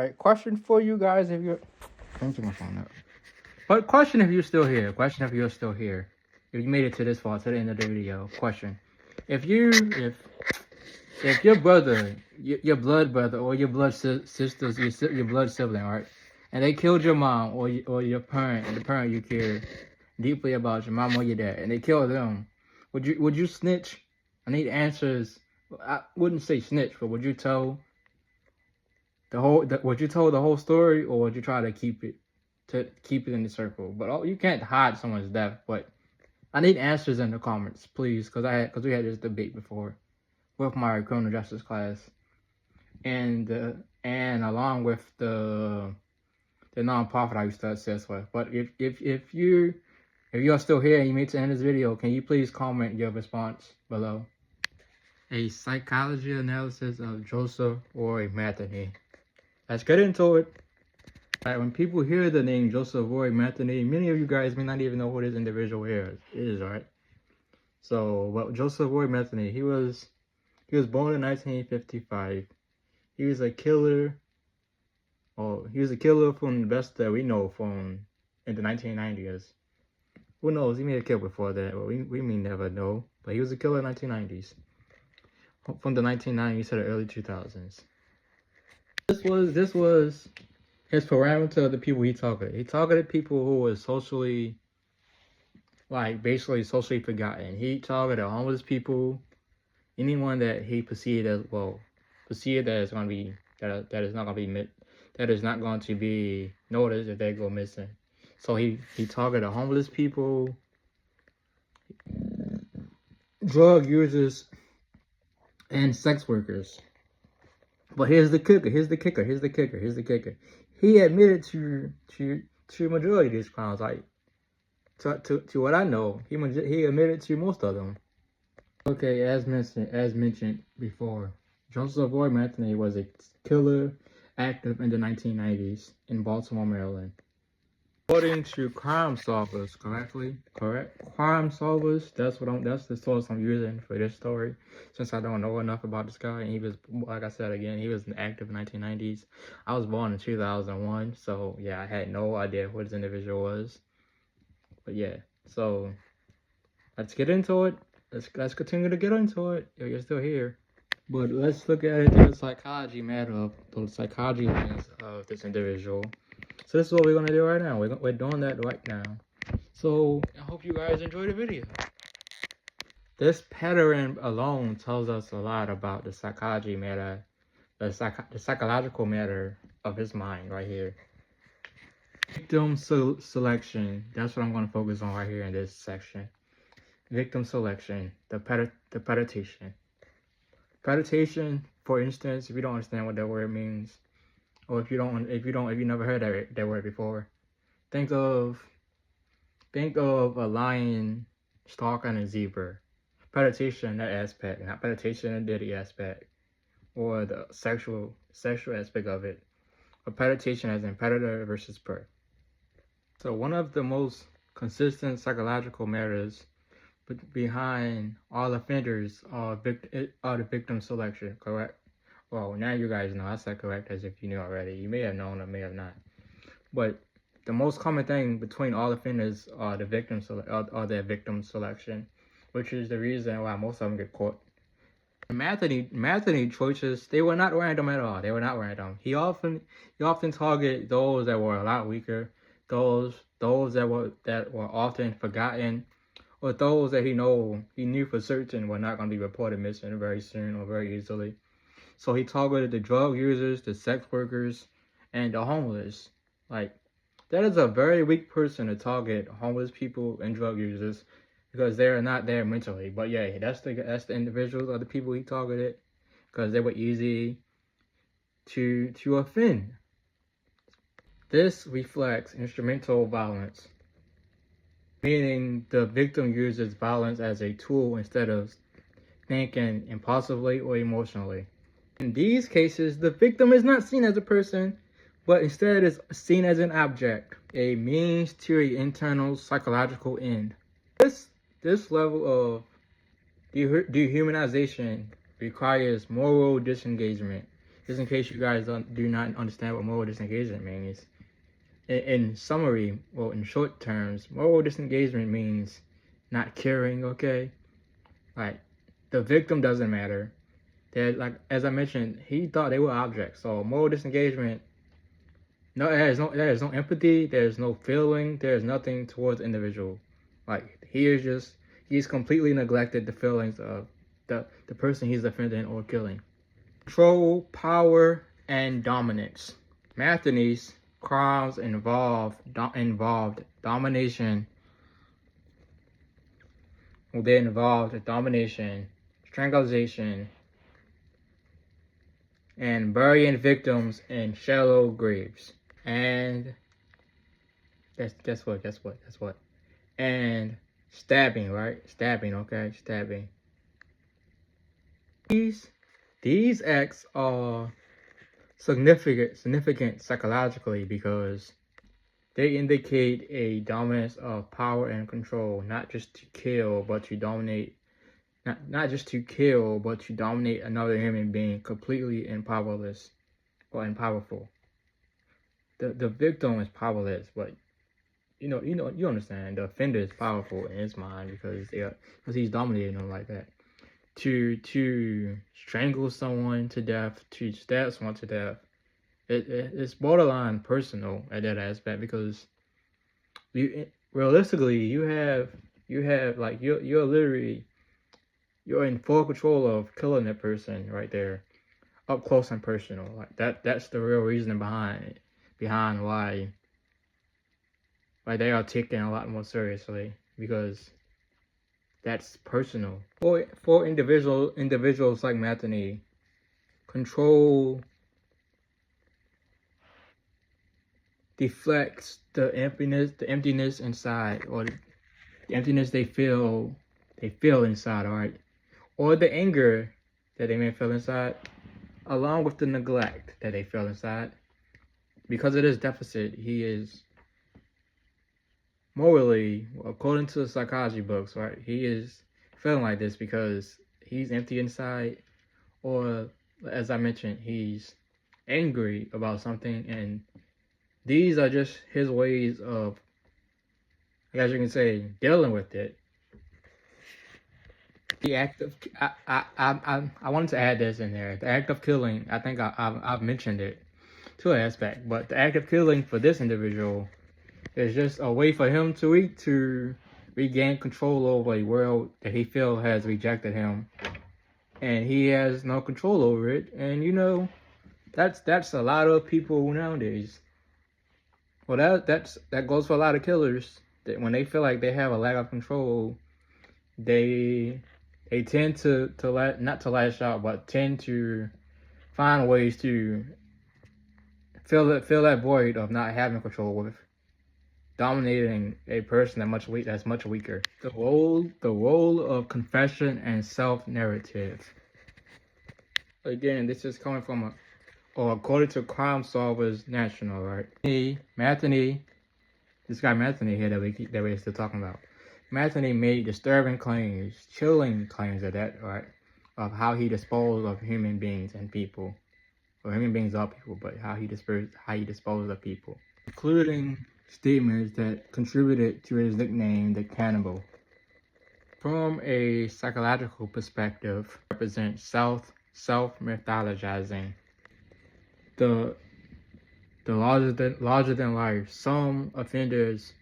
right, question for you guys if you're... Don't turn my phone up. But question if you're still here. Question if you're still here. If you made it to this far, to the end of the video. Question. If your brother, your blood brother, or your blood sisters, your blood sibling, right? And they killed your mom or your parent, the parent you care deeply about, your mom or your dad, and they killed them, would you snitch? I need answers. I wouldn't say snitch, but would you tell the whole story, or would you try to keep it in the circle? But you can't hide someone's death. But I need answers in the comments, please, because we had this debate before with my criminal justice class, and along with the nonprofit I used to assist with. But if you're still here and you made it to the end of this video, can you please comment your response below? A psychology analysis of Joseph Roy Metheny. Let's get into it. Alright, when people hear the name Joseph Roy Metheny, many of you guys may not even know who this individual is, right? So, well, Joseph Roy Metheny, he was born in 1955. He was a killer. Oh, he was a killer from the best that we know from in the 1990s. Who knows? He may have killed before that, but we may never know. But he was a killer in the 1990s. From the 1990s to the early 2000s. This was his parameter of the people he targeted. He targeted people who were socially, basically socially forgotten. He targeted homeless people, anyone that he perceived that is not going to be noticed if they go missing. So he targeted homeless people, drug users, and sex workers. But here's the kicker. He admitted to majority of these crimes. To what I know, he admitted to most of them. Okay, as mentioned before, Joseph Roy Metheny was a killer active in the 1990s in Baltimore, Maryland. According to Crime Solvers, correct? Crime Solvers, that's the source I'm using for this story, since I don't know enough about this guy. And he was, like I said again, he was active in the 1990s. I was born in 2001, so yeah, I had no idea who this individual was. But yeah, so let's get into it. Let's continue to get into it if you're still here. But let's look at it through the psychology lens of this individual. So this is what we're going to do right now. We're doing that right now. So I hope you guys enjoy the video. This pattern alone tells us a lot about the psychology matter, the psychological matter of his mind right here. Victim selection. That's what I'm going to focus on right here in this section. Victim selection. The predication. Predication, for instance, if you don't understand what that word means, or if you never heard that word before, think of a lion stalking a zebra. Predication, that aspect, not predication and dirty aspect, or the sexual aspect of it. But predication as in predator versus prey. So one of the most consistent psychological matters behind all offenders are the victim selection, correct? Well, now you guys know. I said correct as if you knew already. You may have known or may have not. But the most common thing between all offenders are their victim selection, which is the reason why most of them get caught. Metheny choices, they were not random at all. They were not random. He often targeted those that were a lot weaker, those that were often forgotten, or those that he knew for certain were not going to be reported missing very soon or very easily. So he targeted the drug users, the sex workers, and the homeless. That is a very weak person to target, homeless people and drug users, because they're not there mentally. But yeah, that's the individuals or the people he targeted, because they were easy to offend. This reflects instrumental violence, meaning the victim uses violence as a tool instead of thinking impulsively or emotionally. In these cases, the victim is not seen as a person, but instead is seen as an object, a means to an internal psychological end. This level of dehumanization requires moral disengagement, just in case you guys do not understand what moral disengagement means. In summary, well, in short terms, moral disengagement means not caring, okay? Like, the victim doesn't matter. Like, as I mentioned, he thought they were objects. So moral disengagement, no, there's no empathy, there's no feeling, there's nothing towards the individual. Like, he's completely neglected the feelings of the person he's offending or killing. Control, power, and dominance. Metheny's crimes involved domination. Well, they involved domination, strangulation, and burying victims in shallow graves. And guess what? And stabbing, right? Stabbing, okay? Stabbing. These acts are significant psychologically because they indicate a dominance of power and control, not just to kill, but to dominate. Not just to kill, but to dominate another human being completely and powerless or powerful. The victim is powerless, but you understand. The offender is powerful in his mind because he's dominating them like that. To strangle someone to death, to stab someone to death, it's borderline personal at that aspect because realistically you have like you're literally in full control of killing that person right there, up close and personal. Like that's the real reason behind why they are taken a lot more seriously, because that's personal. For individuals like Metheny, control deflects the emptiness inside, or the emptiness they feel inside, all right, or the anger that they may feel inside, along with the neglect that they feel inside. Because of this deficit, he is morally, according to the psychology books, right, he is feeling like this because he's empty inside, or as I mentioned, he's angry about something, and these are just his ways of, as you can say, dealing with it. The act of I wanted to add this in there. The act of killing, I think I've mentioned it to an aspect, but the act of killing for this individual is just a way for him to regain control over a world that he feels has rejected him, and he has no control over it. And that's a lot of people nowadays. Well, that goes for a lot of killers. That when they feel like they have a lack of control, they tend to not to lash out, but tend to find ways to fill that void of not having control with dominating a person that's much weaker. The role of confession and self-narrative. Again, this is coming from according to Crime Solvers National, right? Metheny, this guy Metheny here that we're still talking about. Metheny made disturbing claims, chilling claims of that, right? Of how he disposed of human beings and people. Or human beings are people, but how he disposed of people. Including statements that contributed to his nickname, the cannibal. From a psychological perspective, represents self-mythologizing. The larger than life. Some offenders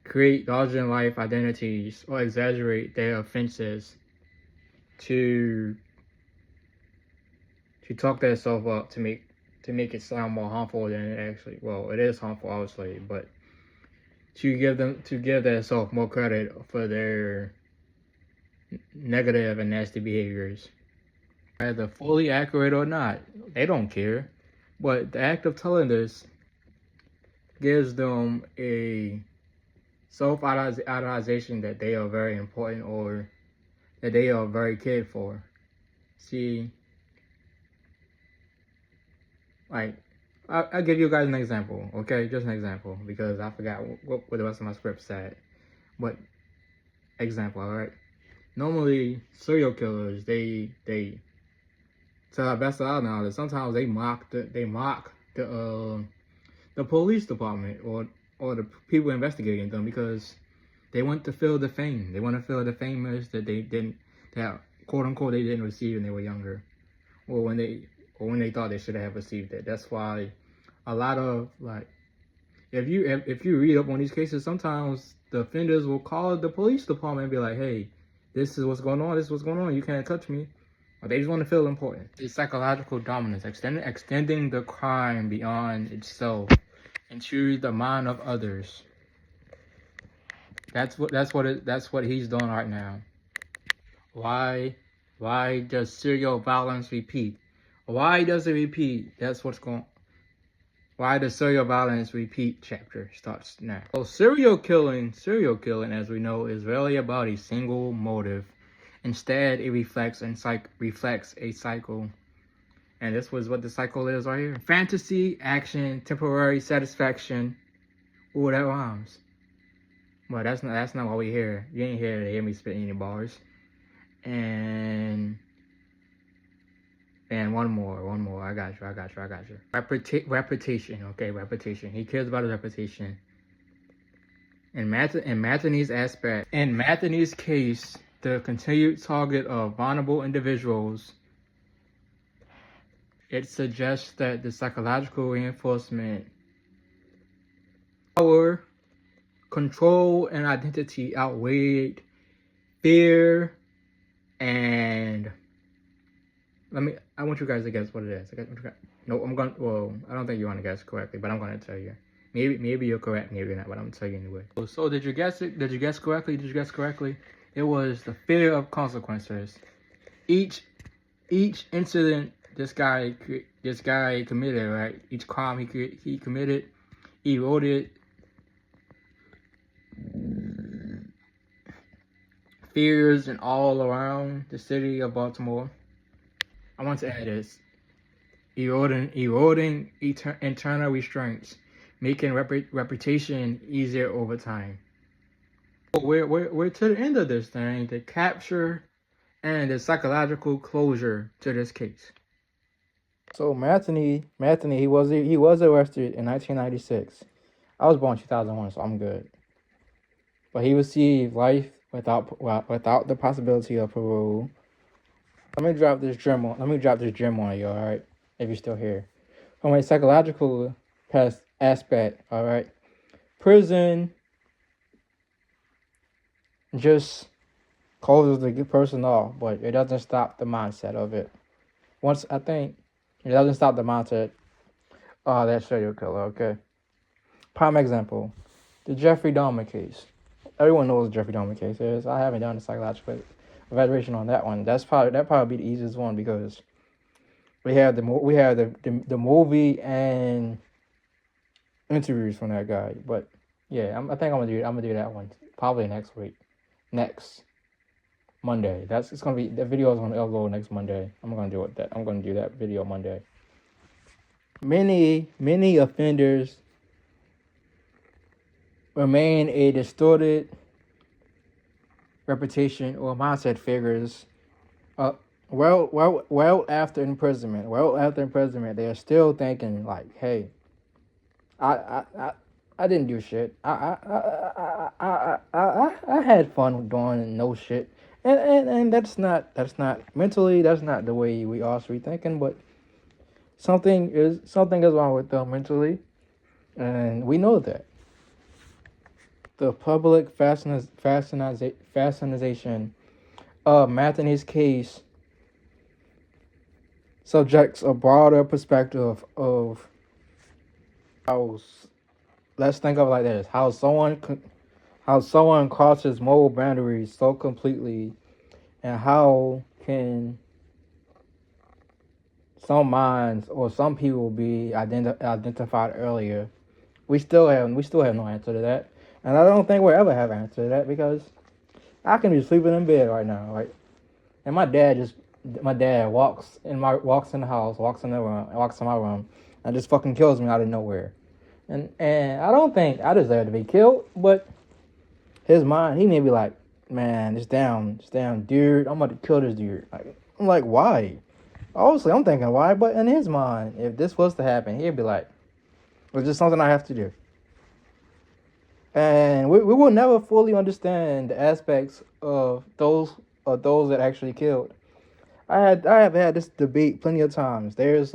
create larger than life identities or exaggerate their offenses to talk themselves up, to make it sound more harmful than it actually. Well, it is harmful, obviously, but to give themselves more credit for their negative and nasty behaviors, either fully accurate or not, they don't care. But the act of telling this gives them a self-idolization that they are very important or that they are very cared for. See, like, I'll give you guys an example, okay? Just an example, because I forgot what the rest of my script said. But, example, alright? Normally, serial killers, they to the best of our knowledge, sometimes they mock the police department or the people investigating them because they want to feel the fame. They want to feel the famous that that quote unquote they didn't receive when they were younger, or when they thought they should have received it. That's why a lot of like, if you read up on these cases, sometimes the offenders will call the police department and be like, "Hey, this is what's going on. This is what's going on. You can't touch me." Or they just want to feel important. It's psychological dominance, extending the crime beyond itself into the mind of others. That's what he's doing right now. Why does serial violence repeat? Why does it repeat? That's what's going. Why does serial violence repeat chapter starts now. So serial killing, as we know, is rarely about a single motive. Instead, it reflects a cycle. And this was what the cycle is right here. Fantasy, action, temporary satisfaction. Ooh, that rhymes. But that's not what we hear. You ain't hear me spitting any bars. And one more. I got you. Repetition. Okay, repetition. He cares about his reputation. In Metheny's case, the continued target of vulnerable individuals, it suggests that the psychological reinforcement, power, control, and identity outweighed fear and I want you guys to guess what it is. No, I don't think you want to guess correctly, but I'm going to tell you. Maybe you're correct, maybe you're not, but I'm going to tell you anyway. So did you guess it? Did you guess correctly? It was the fear of consequences. Each incident this guy committed, right? Each crime he committed, eroded fears and all around the city of Baltimore. I want to add this: eroding internal restraints, making reputation easier over time. We're to the end of this thing, the capture and the psychological closure to this case. So Metheny, he was arrested in 1996. I was born in 2001, so I'm good. But he received life without the possibility of parole. Let me drop this gem on you, all right? If you're still here. From a psychological aspect, all right? Prison just closes the person off, but it doesn't stop the mindset of it. It doesn't stop the mindset of that serial killer, okay? Prime example, the Jeffrey Dahmer case. Everyone knows what the Jeffrey Dahmer case is. I haven't done a psychological evaluation on that one. That'd probably be the easiest one because we have the movie and interviews from that guy. But yeah, I think I'm gonna do that one probably next Monday. The video is gonna upload next Monday. I'm gonna do that video Monday. Many offenders remain a distorted reputation or mindset figures. Well after imprisonment, they are still thinking like, "Hey, I didn't do shit. I had fun doing no shit." And that's not mentally, that's not the way we all should be thinking, but something is wrong with them mentally, and we know that. The public fascination of Metheny's case subjects a broader perspective of how, let's think of it like this, how someone crosses moral boundaries so completely, and how can some minds or some people be identified earlier. We still have no answer to that. And I don't think we'll ever have an answer to that because I can be sleeping in bed right now, right? And my dad walks in the house, walks in my room, and just fucking kills me out of nowhere. And I don't think I deserve to be killed, but his mind, he may be like, "Man, this damn dude, I'm about to kill this dude." I'm like, why? Obviously, I'm thinking why, but in his mind, if this was to happen, he'd be like, it's just something I have to do. And we will never fully understand the aspects of those that actually killed. I have had this debate plenty of times. There is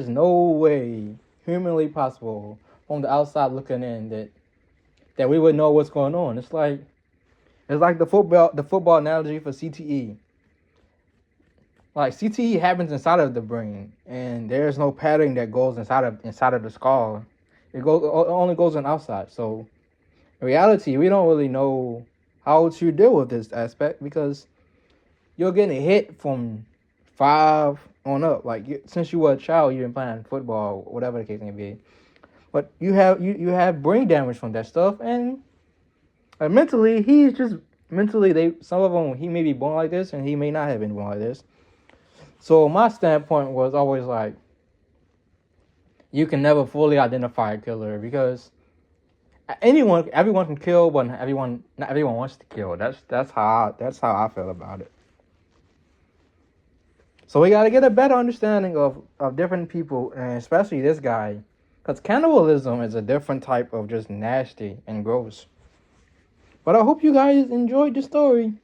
no way humanly possible from the outside looking in that we would know what's going on. It's like the football analogy for CTE. Like CTE happens inside of the brain, and there's no padding that goes inside of the skull. It only goes on outside. So in reality, we don't really know how to deal with this aspect because you're getting hit from 5 on up. Like since you were a child, you've been playing football, whatever the case may be. But you have brain damage from that stuff, and mentally, some of them, he may be born like this, and he may not have been born like this. So my standpoint was always like, you can never fully identify a killer because everyone can kill, but not everyone wants to kill. That's how I feel about it. So we got to get a better understanding of different people, and especially this guy, because cannibalism is a different type of just nasty and gross. But I hope you guys enjoyed the story.